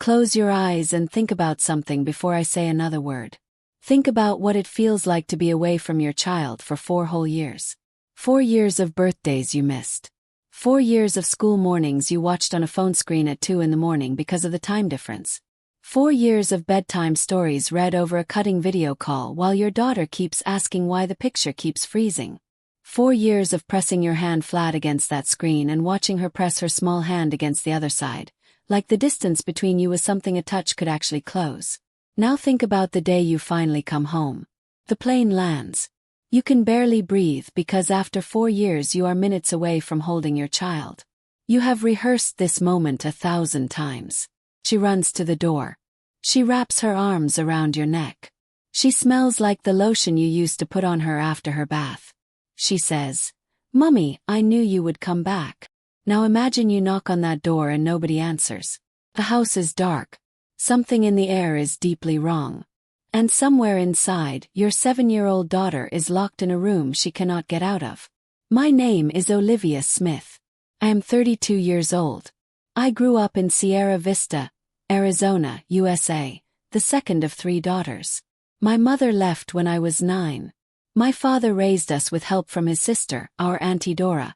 Close your eyes and think about something before I say another word. Think about what it feels like to be away from your child for 4 whole years. 4 years of birthdays you missed. 4 years of school mornings you watched on a phone screen at 2 in the morning because of the time difference. 4 years of bedtime stories read over a cutting video call while your daughter keeps asking why the picture keeps freezing. 4 years of pressing your hand flat against that screen and watching her press her small hand against the other side, like the distance between you was something a touch could actually close. Now think about the day you finally come home. The plane lands. You can barely breathe because after 4 years you are minutes away from holding your child. You have rehearsed this moment 1,000 times. She runs to the door. She wraps her arms around your neck. She smells like the lotion you used to put on her after her bath. She says, "Mummy, I knew you would come back." Now imagine you knock on that door and nobody answers. The house is dark. Something in the air is deeply wrong. And somewhere inside, your 7-year-old daughter is locked in a room she cannot get out of. My name is Olivia Smith. I am 32 years old. I grew up in Sierra Vista, Arizona, USA, the second of 3 daughters. My mother left when I was 9. My father raised us with help from his sister, our Auntie Dora,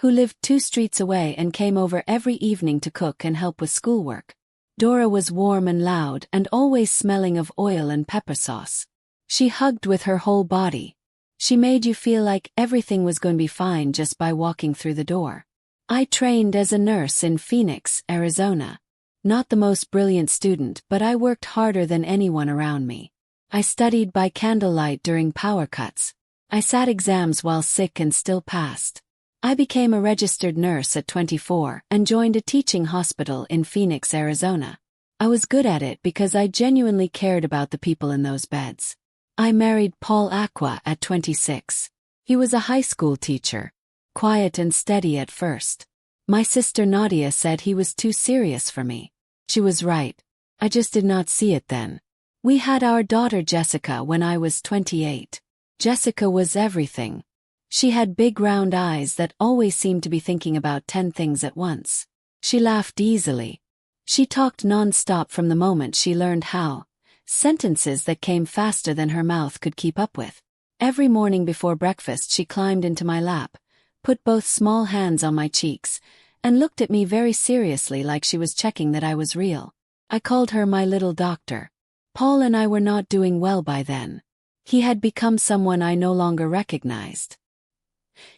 who lived 2 streets away and came over every evening to cook and help with schoolwork. Dora was warm and loud and always smelling of oil and pepper sauce. She hugged with her whole body. She made you feel like everything was going to be fine just by walking through the door. I trained as a nurse in Phoenix, Arizona. Not the most brilliant student, but I worked harder than anyone around me. I studied by candlelight during power cuts. I sat exams while sick and still passed. I became a registered nurse at 24 and joined a teaching hospital in Phoenix, Arizona. I was good at it because I genuinely cared about the people in those beds. I married Paul Aqua at 26. He was a high school teacher. Quiet and steady at first. My sister Nadia said he was too serious for me. She was right. I just did not see it then. We had our daughter Jessica when I was 28. Jessica was everything. She had big round eyes that always seemed to be thinking about 10 things at once. She laughed easily. She talked non-stop from the moment she learned how. Sentences that came faster than her mouth could keep up with. Every morning before breakfast she climbed into my lap, put both small hands on my cheeks, and looked at me very seriously like she was checking that I was real. I called her my little doctor. Paul and I were not doing well by then. He had become someone I no longer recognized.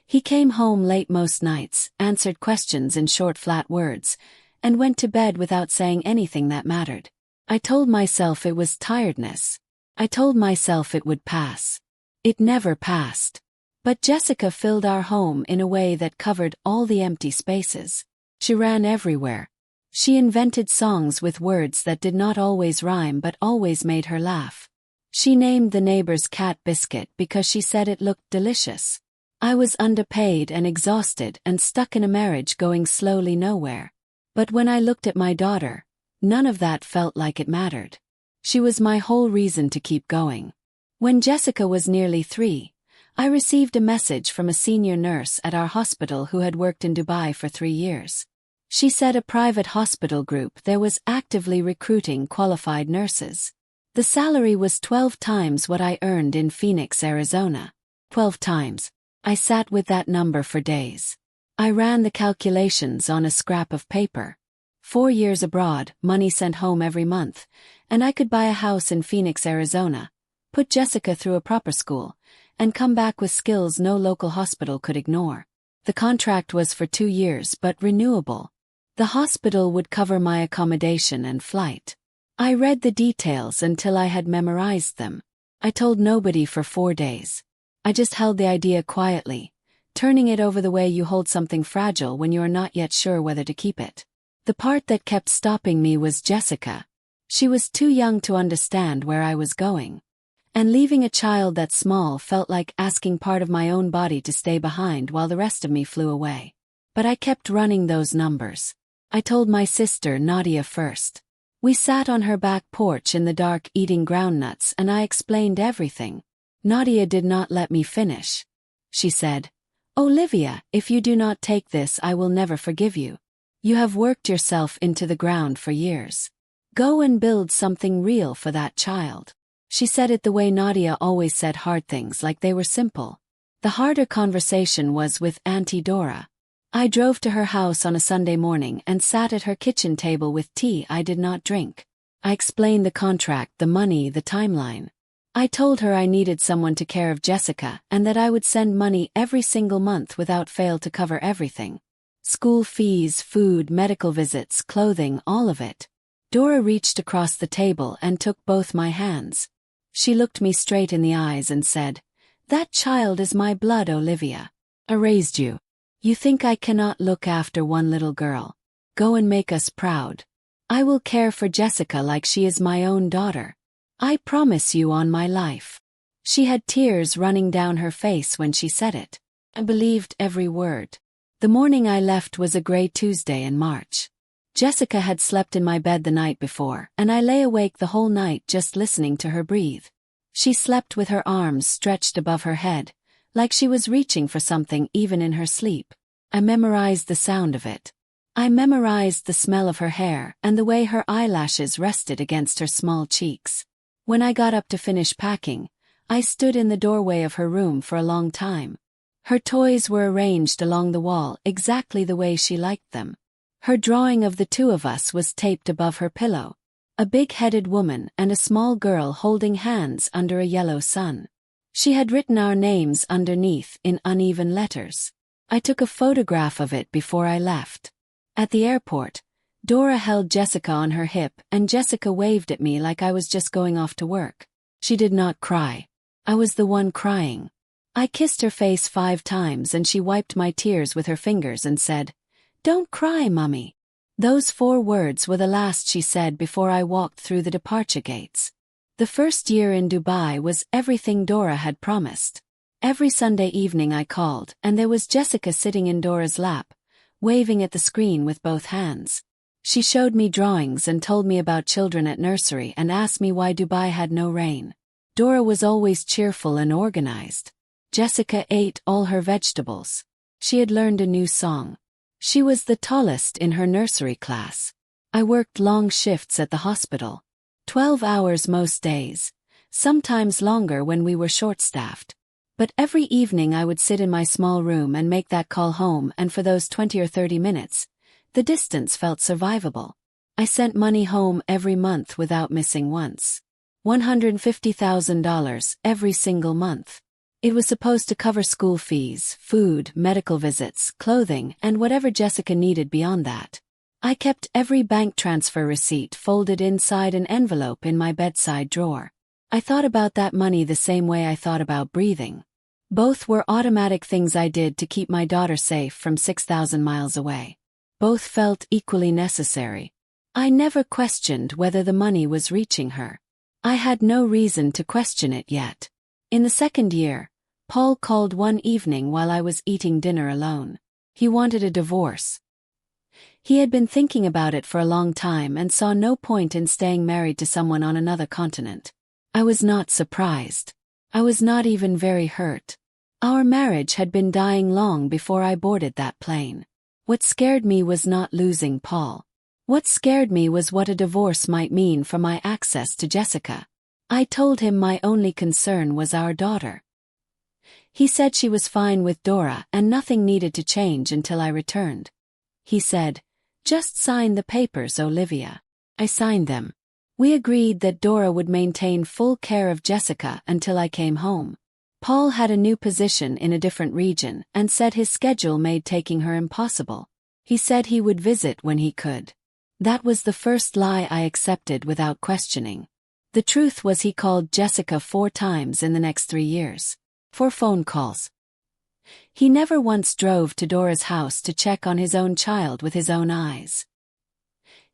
He came home late most nights, answered questions in short flat words, and went to bed without saying anything that mattered. I told myself it was tiredness. I told myself it would pass. It never passed. But Jessica filled our home in a way that covered all the empty spaces. She ran everywhere. She invented songs with words that did not always rhyme but always made her laugh. She named the neighbor's cat Biscuit because she said it looked delicious. I was underpaid and exhausted and stuck in a marriage going slowly nowhere. But when I looked at my daughter, none of that felt like it mattered. She was my whole reason to keep going. When Jessica was nearly 3, I received a message from a senior nurse at our hospital who had worked in Dubai for 3 years. She said a private hospital group there was actively recruiting qualified nurses. The salary was 12 times what I earned in Phoenix, Arizona. 12 times. I sat with that number for days. I ran the calculations on a scrap of paper. 4 years abroad, money sent home every month, and I could buy a house in Phoenix, Arizona, put Jessica through a proper school, and come back with skills no local hospital could ignore. The contract was for 2 years but renewable. The hospital would cover my accommodation and flight. I read the details until I had memorized them. I told nobody for 4 days. I just held the idea quietly, turning it over the way you hold something fragile when you are not yet sure whether to keep it. The part that kept stopping me was Jessica. She was too young to understand where I was going. And leaving a child that small felt like asking part of my own body to stay behind while the rest of me flew away. But I kept running those numbers. I told my sister Nadia first. We sat on her back porch in the dark eating groundnuts and I explained everything. Nadia did not let me finish. She said, "Olivia, if you do not take this I will never forgive you. You have worked yourself into the ground for years. Go and build something real for that child. She said it the way Nadia always said hard things, like they were simple. The harder conversation was with Auntie Dora. I drove to her house on a Sunday morning and sat at her kitchen table with tea I did not drink. I explained the contract, the money, the timeline. I told her I needed someone to care of Jessica and that I would send money every single month without fail to cover everything. School fees, food, medical visits, clothing, all of it. Dora reached across the table and took both my hands. She looked me straight in the eyes and said, "That child is my blood, Olivia. I raised you. You think I cannot look after one little girl? Go and make us proud. I will care for Jessica like she is my own daughter. I promise you on my life." She had tears running down her face when she said it. I believed every word. The morning I left was a gray Tuesday in March. Jessica had slept in my bed the night before, and I lay awake the whole night just listening to her breathe. She slept with her arms stretched above her head, like she was reaching for something even in her sleep. I memorized the sound of it. I memorized the smell of her hair and the way her eyelashes rested against her small cheeks. When I got up to finish packing, I stood in the doorway of her room for a long time. Her toys were arranged along the wall exactly the way she liked them. Her drawing of the two of us was taped above her pillow. A big-headed woman and a small girl holding hands under a yellow sun. She had written our names underneath in uneven letters. I took a photograph of it before I left. At the airport, Dora held Jessica on her hip and Jessica waved at me like I was just going off to work. She did not cry. I was the one crying. I kissed her face 5 times and she wiped my tears with her fingers and said, "Don't cry, Mummy." Those 4 words were the last she said before I walked through the departure gates. The first year in Dubai was everything Dora had promised. Every Sunday evening I called, and there was Jessica sitting in Dora's lap, waving at the screen with both hands. She showed me drawings and told me about children at nursery and asked me why Dubai had no rain. Dora was always cheerful and organized. Jessica ate all her vegetables. She had learned a new song. She was the tallest in her nursery class. I worked long shifts at the hospital. 12 hours most days, sometimes longer when we were short-staffed. But every evening I would sit in my small room and make that call home, and for those 20 or 30 minutes, the distance felt survivable. I sent money home every month without missing once. $150,000 every single month. It was supposed to cover school fees, food, medical visits, clothing, and whatever Jessica needed beyond that. I kept every bank transfer receipt folded inside an envelope in my bedside drawer. I thought about that money the same way I thought about breathing. Both were automatic things I did to keep my daughter safe from 6,000 miles away. Both felt equally necessary. I never questioned whether the money was reaching her. I had no reason to question it yet. In the second year, Paul called one evening while I was eating dinner alone. He wanted a divorce. He had been thinking about it for a long time and saw no point in staying married to someone on another continent. I was not surprised. I was not even very hurt. Our marriage had been dying long before I boarded that plane. What scared me was not losing Paul. What scared me was what a divorce might mean for my access to Jessica. I told him my only concern was our daughter. He said she was fine with Dora and nothing needed to change until I returned. He said, "Just sign the papers, Olivia." I signed them. We agreed that Dora would maintain full care of Jessica until I came home. Paul had a new position in a different region and said his schedule made taking her impossible. He said he would visit when he could. That was the first lie I accepted without questioning. The truth was he called Jessica 4 times in the next 3 years. 4 phone calls. He never once drove to Dora's house to check on his own child with his own eyes.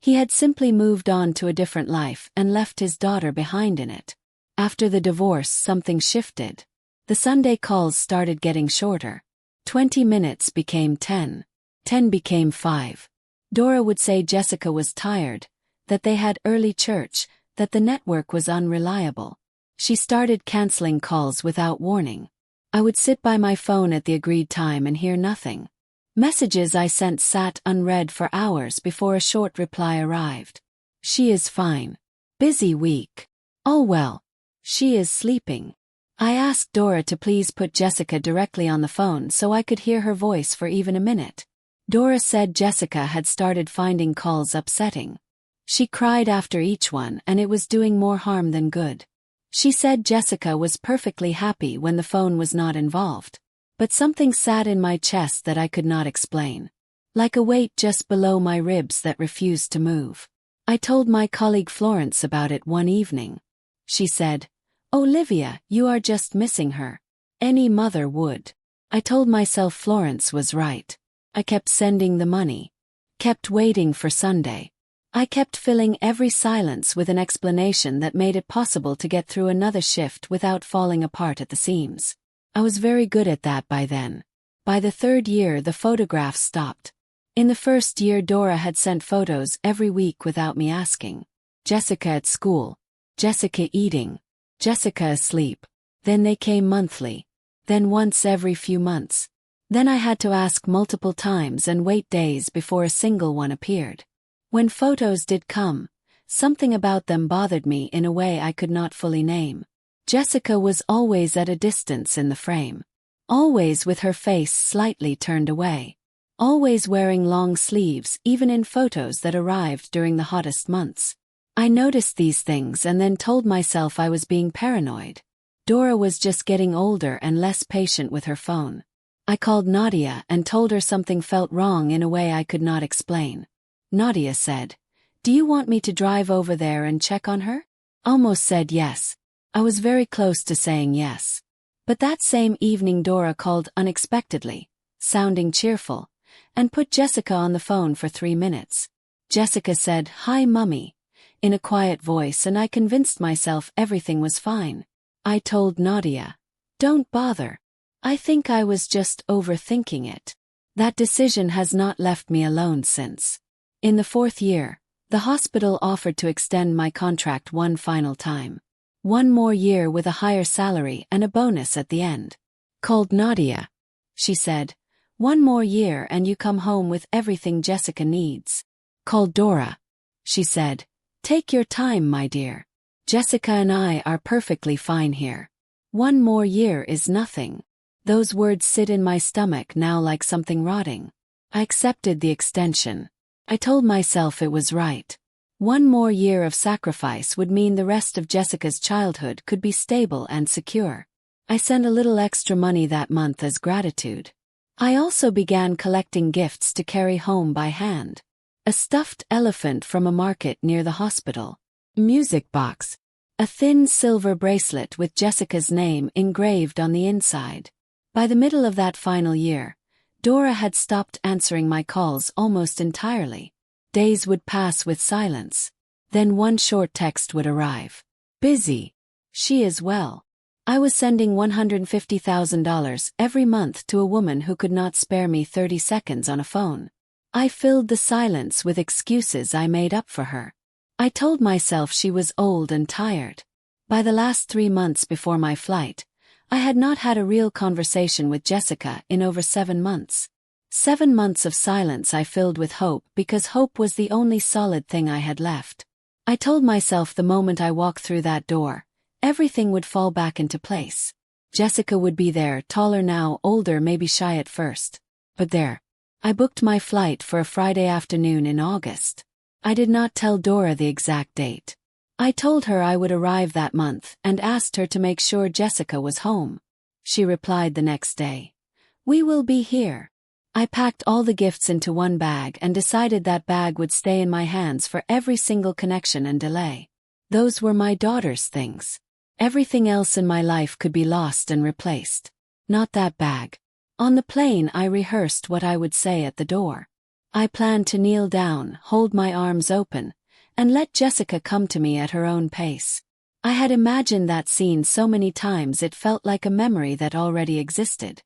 He had simply moved on to a different life and left his daughter behind in it. After the divorce, something shifted. The Sunday calls started getting shorter. 20 minutes became 10. 10 became 5. Dora would say Jessica was tired, that they had early church, that the network was unreliable. She started canceling calls without warning. I would sit by my phone at the agreed time and hear nothing. Messages I sent sat unread for hours before a short reply arrived. She is fine. Busy week. All well. She is sleeping. I asked Dora to please put Jessica directly on the phone so I could hear her voice for even a minute. Dora said Jessica had started finding calls upsetting. She cried after each one and it was doing more harm than good. She said Jessica was perfectly happy when the phone was not involved. But something sat in my chest that I could not explain. Like a weight just below my ribs that refused to move. I told my colleague Florence about it one evening. She said, "Olivia, you are just missing her. Any mother would." I told myself Florence was right. I kept sending the money. Kept waiting for Sunday. I kept filling every silence with an explanation that made it possible to get through another shift without falling apart at the seams. I was very good at that by then. By the third year the photographs stopped. In the first year Dora had sent photos every week without me asking. Jessica at school. Jessica eating. Jessica asleep. Then they came monthly. Then once every few months. Then I had to ask multiple times and wait days before a single one appeared. When photos did come, something about them bothered me in a way I could not fully name. Jessica was always at a distance in the frame. Always with her face slightly turned away. Always wearing long sleeves even in photos that arrived during the hottest months. I noticed these things and then told myself I was being paranoid. Dora was just getting older and less patient with her phone. I called Nadia and told her something felt wrong in a way I could not explain. Nadia said, "Do you want me to drive over there and check on her?" Almost said yes. I was very close to saying yes. But that same evening Dora called unexpectedly, sounding cheerful, and put Jessica on the phone for 3 minutes. Jessica said, "Hi, Mummy," in a quiet voice, and I convinced myself everything was fine. I told Nadia, "Don't bother. I think I was just overthinking it." That decision has not left me alone since. In the 4th year, the hospital offered to extend my contract one final time. One more year with a higher salary and a bonus at the end. Called Nadia. She said, "One more year and you come home with everything Jessica needs." Called Dora. She said, "Take your time, my dear. Jessica and I are perfectly fine here. One more year is nothing." Those words sit in my stomach now like something rotting. I accepted the extension. I told myself it was right. One more year of sacrifice would mean the rest of Jessica's childhood could be stable and secure. I sent a little extra money that month as gratitude. I also began collecting gifts to carry home by hand. A stuffed elephant from a market near the hospital. A music box. A thin silver bracelet with Jessica's name engraved on the inside. By the middle of that final year, Dora had stopped answering my calls almost entirely. Days would pass with silence. Then one short text would arrive. "Busy. She is well." I was sending $150,000 every month to a woman who could not spare me 30 seconds on a phone. I filled the silence with excuses I made up for her. I told myself she was old and tired. By the last 3 months before my flight, I had not had a real conversation with Jessica in over 7 months. 7 months of silence I filled with hope because hope was the only solid thing I had left. I told myself the moment I walked through that door, everything would fall back into place. Jessica would be there, taller now, older, maybe shy at first. But there. I booked my flight for a Friday afternoon in August. I did not tell Dora the exact date. I told her I would arrive that month and asked her to make sure Jessica was home. She replied the next day, "We will be here." I packed all the gifts into one bag and decided that bag would stay in my hands for every single connection and delay. Those were my daughter's things. Everything else in my life could be lost and replaced. Not that bag. On the plane I rehearsed what I would say at the door. I planned to kneel down, hold my arms open, and let Jessica come to me at her own pace. I had imagined that scene so many times it felt like a memory that already existed.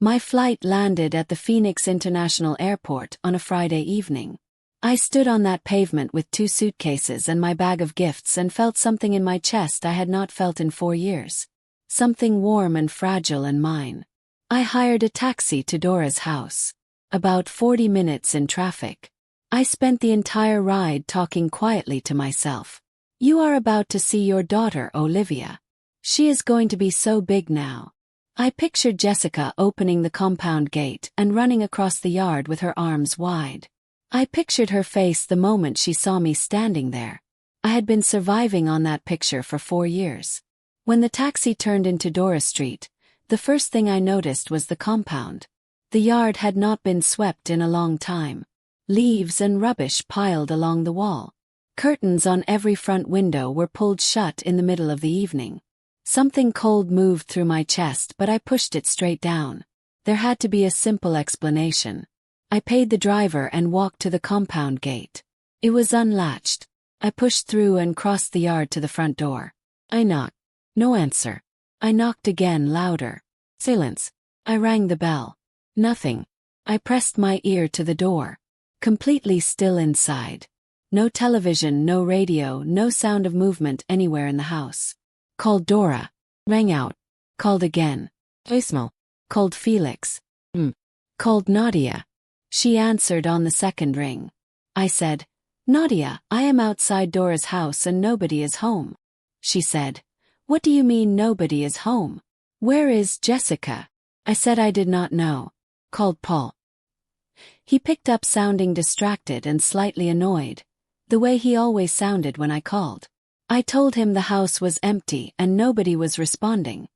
My flight landed at the Phoenix International Airport on a Friday evening. I stood on that pavement with 2 suitcases and my bag of gifts and felt something in my chest I had not felt in 4 years. Something warm and fragile and mine. I hired a taxi to Dora's house. About 40 minutes in traffic. I spent the entire ride talking quietly to myself. You are about to see your daughter, Olivia. She is going to be so big now. I pictured Jessica opening the compound gate and running across the yard with her arms wide. I pictured her face the moment she saw me standing there. I had been surviving on that picture for 4 years. When the taxi turned into Dora Street, the first thing I noticed was the compound. The yard had not been swept in a long time. Leaves and rubbish piled along the wall. Curtains on every front window were pulled shut in the middle of the evening. Something cold moved through my chest, but I pushed it straight down. There had to be a simple explanation. I paid the driver and walked to the compound gate. It was unlatched. I pushed through and crossed the yard to the front door. I knocked. No answer. I knocked again, louder. Silence. I rang the bell. Nothing. I pressed my ear to the door. Completely still inside. No television, no radio, no sound of movement anywhere in the house. Called Dora. Rang out. Called again. Voicemail. Called Felix. Called Nadia. She answered on the second ring. I said, Nadia, I am outside Dora's house and nobody is home. She said, What do you mean nobody is home? Where is Jessica? I said I did not know. Called Paul. He picked up sounding distracted and slightly annoyed, the way he always sounded when I called. I told him the house was empty and nobody was responding.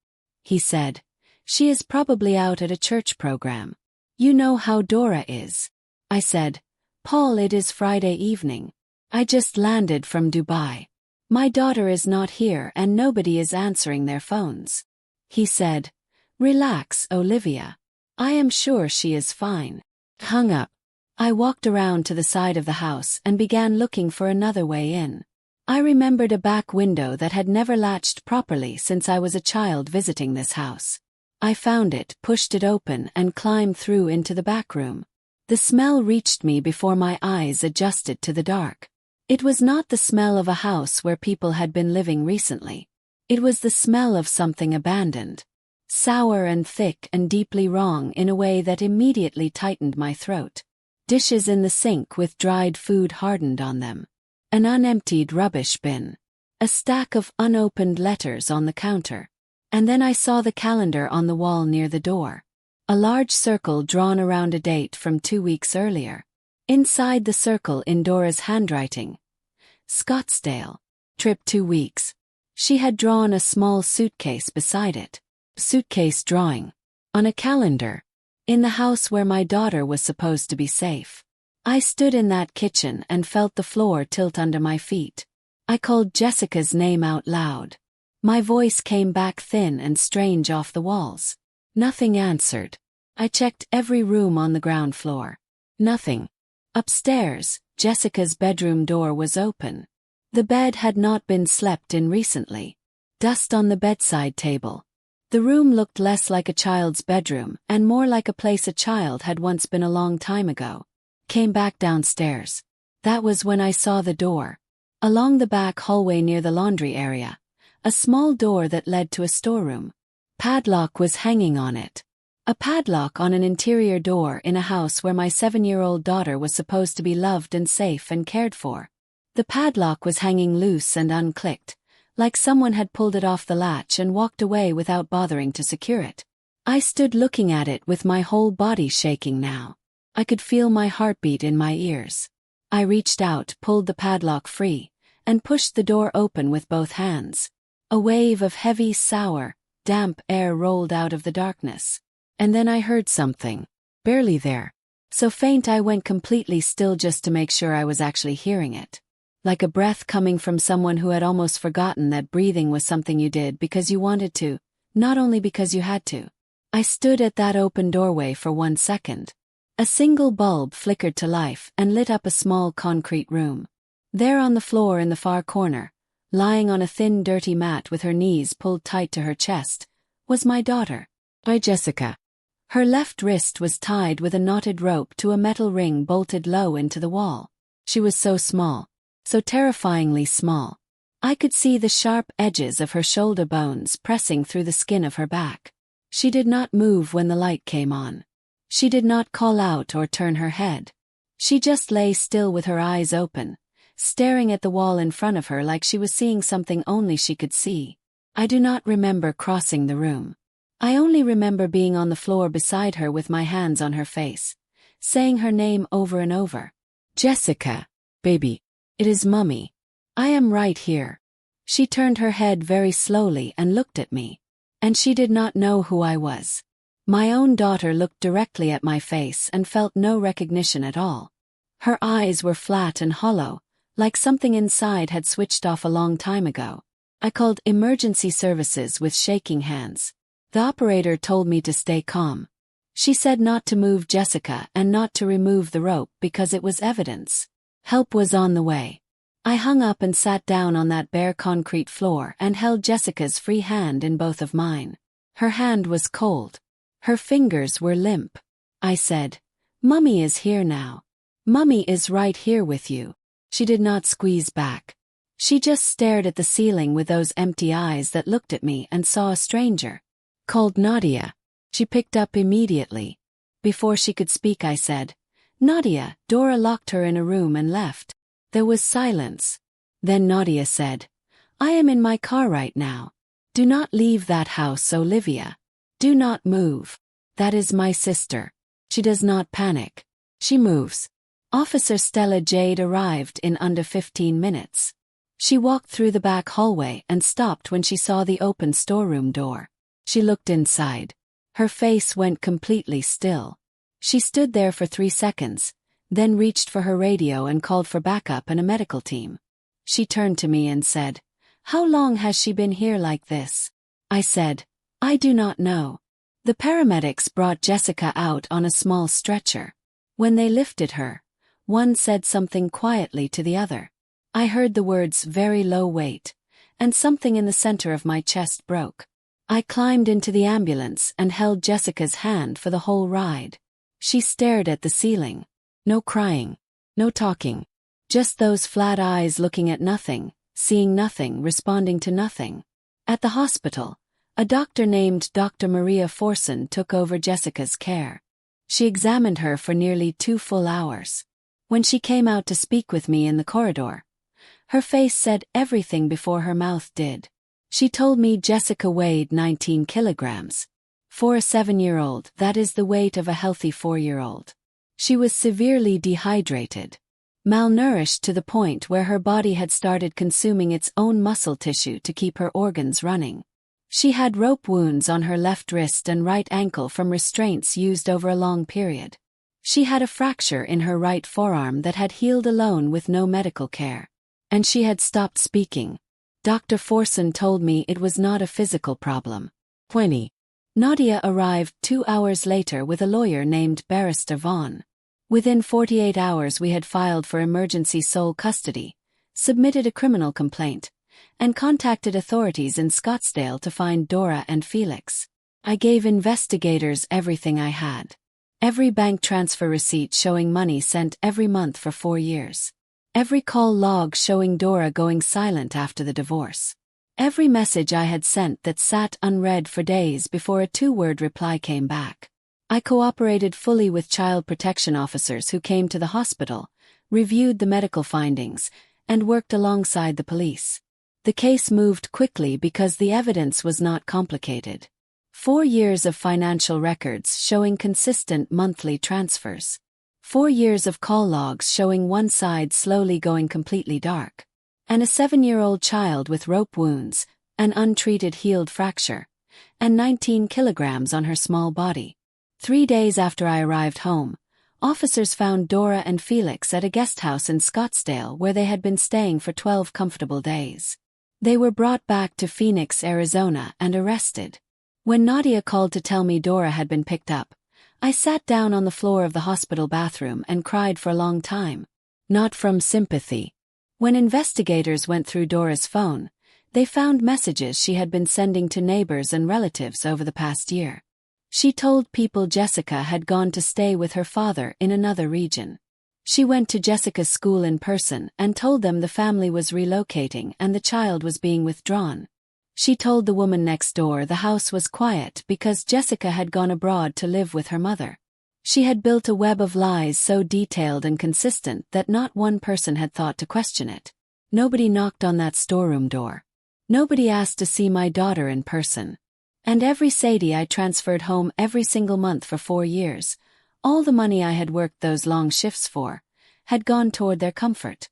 He said, She is probably out at a church program. You know how Dora is. I said, Paul, it is Friday evening. I just landed from Dubai. My daughter is not here and nobody is answering their phones. He said, Relax, Olivia. I am sure she is fine. Hung up. I walked around to the side of the house and began looking for another way in. I remembered a back window that had never latched properly since I was a child visiting this house. I found it, pushed it open, and climbed through into the back room. The smell reached me before my eyes adjusted to the dark. It was not the smell of a house where people had been living recently. It was the smell of something abandoned. Sour and thick and deeply wrong in a way that immediately tightened my throat. Dishes in the sink with dried food hardened on them. An unemptied rubbish bin. A stack of unopened letters on the counter. And then I saw the calendar on the wall near the door. A large circle drawn around a date from 2 weeks earlier. Inside the circle in Dora's handwriting. Scottsdale. Trip 2 weeks. She had drawn a small suitcase beside it. Suitcase drawing. On a calendar. In the house where my daughter was supposed to be safe. I stood in that kitchen and felt the floor tilt under my feet. I called Jessica's name out loud. My voice came back thin and strange off the walls. Nothing answered. I checked every room on the ground floor. Nothing. Upstairs, Jessica's bedroom door was open. The bed had not been slept in recently. Dust on the bedside table. The room looked less like a child's bedroom and more like a place a child had once been a long time ago. Came back downstairs. That was when I saw the door. Along the back hallway near the laundry area. A small door that led to a storeroom. Padlock was hanging on it. A padlock on an interior door in a house where my 7-year-old daughter was supposed to be loved and safe and cared for. The padlock was hanging loose and unclicked, like someone had pulled it off the latch and walked away without bothering to secure it. I stood looking at it with my whole body shaking now. I could feel my heartbeat in my ears. I reached out, pulled the padlock free, and pushed the door open with both hands. A wave of heavy, sour, damp air rolled out of the darkness. And then I heard something. Barely there. So faint I went completely still just to make sure I was actually hearing it. Like a breath coming from someone who had almost forgotten that breathing was something you did because you wanted to, not only because you had to. I stood at that open doorway for 1 second. A single bulb flickered to life and lit up a small concrete room. There on the floor in the far corner, lying on a thin dirty mat with her knees pulled tight to her chest, was my daughter. Jessica. Her left wrist was tied with a knotted rope to a metal ring bolted low into the wall. She was so small, so terrifyingly small. I could see the sharp edges of her shoulder bones pressing through the skin of her back. She did not move when the light came on. She did not call out or turn her head. She just lay still with her eyes open, staring at the wall in front of her like she was seeing something only she could see. I do not remember crossing the room. I only remember being on the floor beside her with my hands on her face, saying her name over and over. Jessica, baby. It is Mummy. I am right here. She turned her head very slowly and looked at me. And she did not know who I was. My own daughter looked directly at my face and felt no recognition at all. Her eyes were flat and hollow, like something inside had switched off a long time ago. I called emergency services with shaking hands. The operator told me to stay calm. She said not to move Jessica and not to remove the rope because it was evidence. Help was on the way. I hung up and sat down on that bare concrete floor and held Jessica's free hand in both of mine. Her hand was cold. Her fingers were limp. I said, "Mummy is here now. Mummy is right here with you." She did not squeeze back. She just stared at the ceiling with those empty eyes that looked at me and saw a stranger. Called Nadia. She picked up immediately. Before she could speak, I said, "Nadia." Dora locked her in a room and left. There was silence. Then Nadia said, "I am in my car right now. Do not leave that house, Olivia. Do not move. That is my sister. She does not panic. She moves." Officer Stella Jade arrived in under 15 minutes. She walked through the back hallway and stopped when she saw the open storeroom door. She looked inside. Her face went completely still. She stood there for 3 seconds, then reached for her radio and called for backup and a medical team. She turned to me and said, "How long has she been here like this?" I said, "I do not know." The paramedics brought Jessica out on a small stretcher. When they lifted her, one said something quietly to the other. I heard the words "very low weight," and something in the center of my chest broke. I climbed into the ambulance and held Jessica's hand for the whole ride. She stared at the ceiling. No crying. No talking. Just those flat eyes looking at nothing, seeing nothing, responding to nothing. At the hospital, a doctor named Dr. Maria Forson took over Jessica's care. She examined her for nearly 2 full hours. When she came out to speak with me in the corridor, her face said everything before her mouth did. She told me Jessica weighed 19 kilograms. For a 7-year-old, that is the weight of a healthy 4-year-old. She was severely dehydrated, malnourished to the point where her body had started consuming its own muscle tissue to keep her organs running. She had rope wounds on her left wrist and right ankle from restraints used over a long period. She had a fracture in her right forearm that had healed alone with no medical care. And she had stopped speaking. Dr. Forson told me it was not a physical problem. 20. Nadia arrived 2 hours later with a lawyer named Barrister Vaughn. Within 48 hours we had filed for emergency sole custody, submitted a criminal complaint, and contacted authorities in Scottsdale to find Dora and Felix. I gave investigators everything I had. Every bank transfer receipt showing money sent every month for 4 years. Every call log showing Dora going silent after the divorce. Every message I had sent that sat unread for days before a 2-word reply came back. I cooperated fully with child protection officers who came to the hospital, reviewed the medical findings, and worked alongside the police. The case moved quickly because the evidence was not complicated. 4 years of financial records showing consistent monthly transfers. 4 years of call logs showing one side slowly going completely dark. And a 7-year-old child with rope wounds, an untreated healed fracture, and 19 kilograms on her small body. 3 days after I arrived home, officers found Dora and Felix at a guest house in Scottsdale where they had been staying for 12 comfortable days. They were brought back to Phoenix, Arizona and arrested. When Nadia called to tell me Dora had been picked up, I sat down on the floor of the hospital bathroom and cried for a long time. Not from sympathy. When investigators went through Dora's phone, they found messages she had been sending to neighbors and relatives over the past year. She told people Jessica had gone to stay with her father in another region. She went to Jessica's school in person and told them the family was relocating and the child was being withdrawn. She told the woman next door the house was quiet because Jessica had gone abroad to live with her mother. She had built a web of lies so detailed and consistent that not one person had thought to question it. Nobody knocked on that storeroom door. Nobody asked to see my daughter in person. And every Sadie I transferred home every single month for 4 years, all the money I had worked those long shifts for, had gone toward their comfort.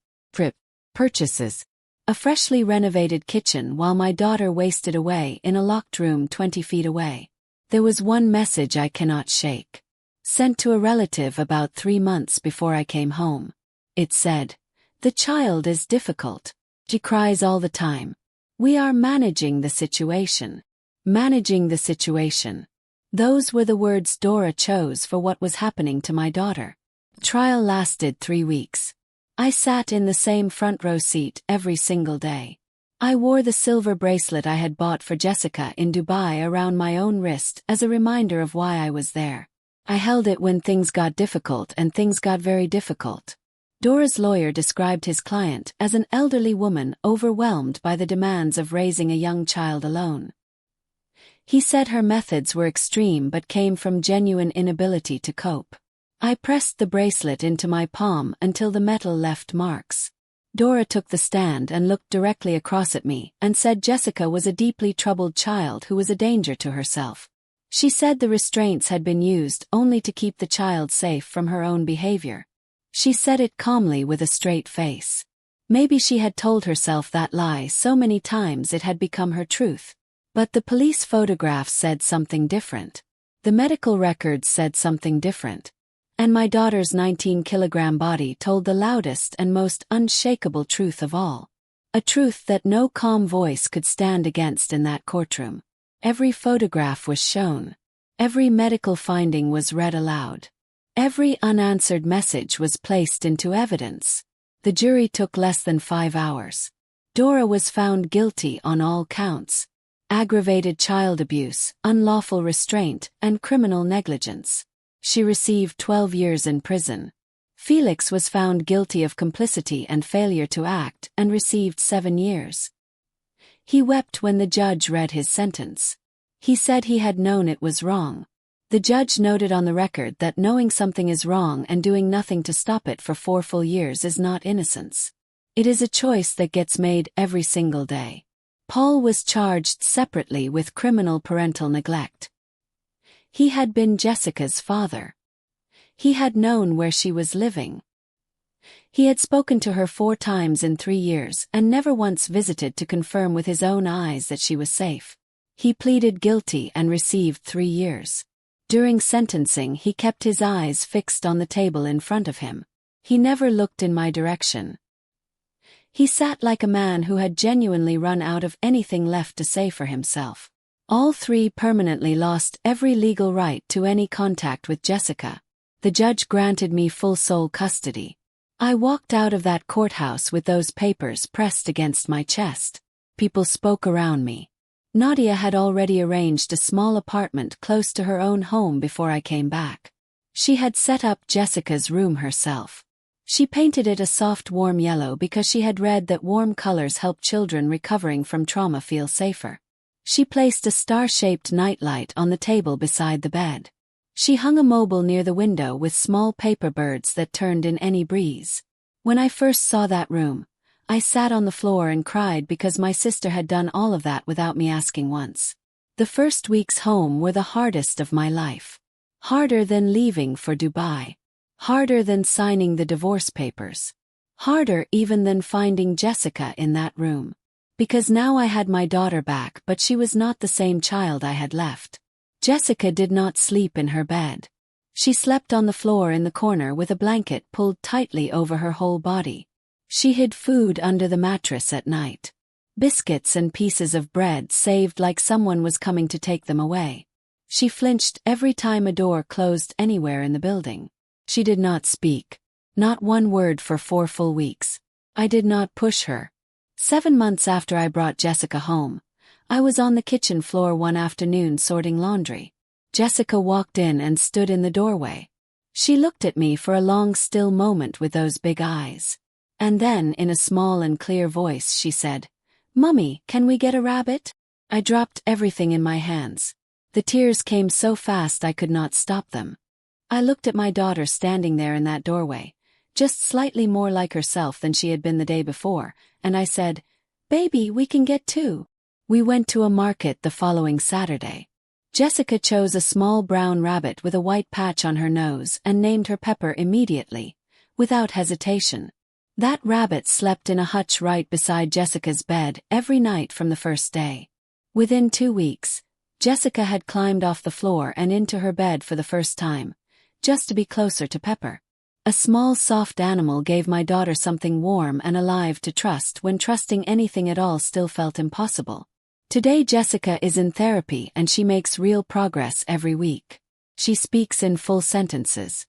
Purchases. A freshly renovated kitchen while my daughter wasted away in a locked room 20 feet away. There was one message I cannot shake. Sent to a relative about 3 months before I came home. It said, "The child is difficult. She cries all the time. We are managing the situation." Managing the situation. Those were the words Dora chose for what was happening to my daughter. The trial lasted 3 weeks. I sat in the same front row seat every single day. I wore the silver bracelet I had bought for Jessica in Dubai around my own wrist as a reminder of why I was there. I held it when things got difficult, and things got very difficult. Dora's lawyer described his client as an elderly woman overwhelmed by the demands of raising a young child alone. He said her methods were extreme but came from genuine inability to cope. I pressed the bracelet into my palm until the metal left marks. Dora took the stand and looked directly across at me and said Jessica was a deeply troubled child who was a danger to herself. She said the restraints had been used only to keep the child safe from her own behavior. She said it calmly with a straight face. Maybe she had told herself that lie so many times it had become her truth. But the police photographs said something different. The medical records said something different. And my daughter's 19-kilogram body told the loudest and most unshakable truth of all. A truth that no calm voice could stand against in that courtroom. Every photograph was shown. Every medical finding was read aloud. Every unanswered message was placed into evidence. The jury took less than 5 hours. Dora was found guilty on all counts: aggravated child abuse, unlawful restraint, and criminal negligence. She received 12 years in prison. Felix was found guilty of complicity and failure to act and received 7 years. He wept when the judge read his sentence. He said he had known it was wrong. The judge noted on the record that knowing something is wrong and doing nothing to stop it for 4 full years is not innocence. It is a choice that gets made every single day. Paul was charged separately with criminal parental neglect. He had been Jessica's father. He had known where she was living. He had spoken to her 4 times in 3 years and never once visited to confirm with his own eyes that she was safe. He pleaded guilty and received 3 years. During sentencing, he kept his eyes fixed on the table in front of him. He never looked in my direction. He sat like a man who had genuinely run out of anything left to say for himself. All 3 permanently lost every legal right to any contact with Jessica. The judge granted me full sole custody. I walked out of that courthouse with those papers pressed against my chest. People spoke around me. Nadia had already arranged a small apartment close to her own home before I came back. She had set up Jessica's room herself. She painted it a soft warm yellow because she had read that warm colors help children recovering from trauma feel safer. She placed a star-shaped nightlight on the table beside the bed. She hung a mobile near the window with small paper birds that turned in any breeze. When I first saw that room, I sat on the floor and cried because my sister had done all of that without me asking once. The first weeks home were the hardest of my life. Harder than leaving for Dubai. Harder than signing the divorce papers. Harder even than finding Jessica in that room. Because now I had my daughter back, but she was not the same child I had left. Jessica did not sleep in her bed. She slept on the floor in the corner with a blanket pulled tightly over her whole body. She hid food under the mattress at night. Biscuits and pieces of bread saved like someone was coming to take them away. She flinched every time a door closed anywhere in the building. She did not speak. Not one word for 4 full weeks. I did not push her. 7 months after I brought Jessica home, I was on the kitchen floor one afternoon sorting laundry. Jessica walked in and stood in the doorway. She looked at me for a long still moment with those big eyes. And then, in a small and clear voice, she said, "Mummy, can we get a rabbit?" I dropped everything in my hands. The tears came so fast I could not stop them. I looked at my daughter standing there in that doorway, just slightly more like herself than she had been the day before, and I said, "Baby, we can get two." We went to a market the following Saturday. Jessica chose a small brown rabbit with a white patch on her nose and named her Pepper immediately, without hesitation. That rabbit slept in a hutch right beside Jessica's bed every night from the first day. Within 2 weeks, Jessica had climbed off the floor and into her bed for the first time, just to be closer to Pepper. A small soft animal gave my daughter something warm and alive to trust when trusting anything at all still felt impossible. Today Jessica is in therapy and she makes real progress every week. She speaks in full sentences.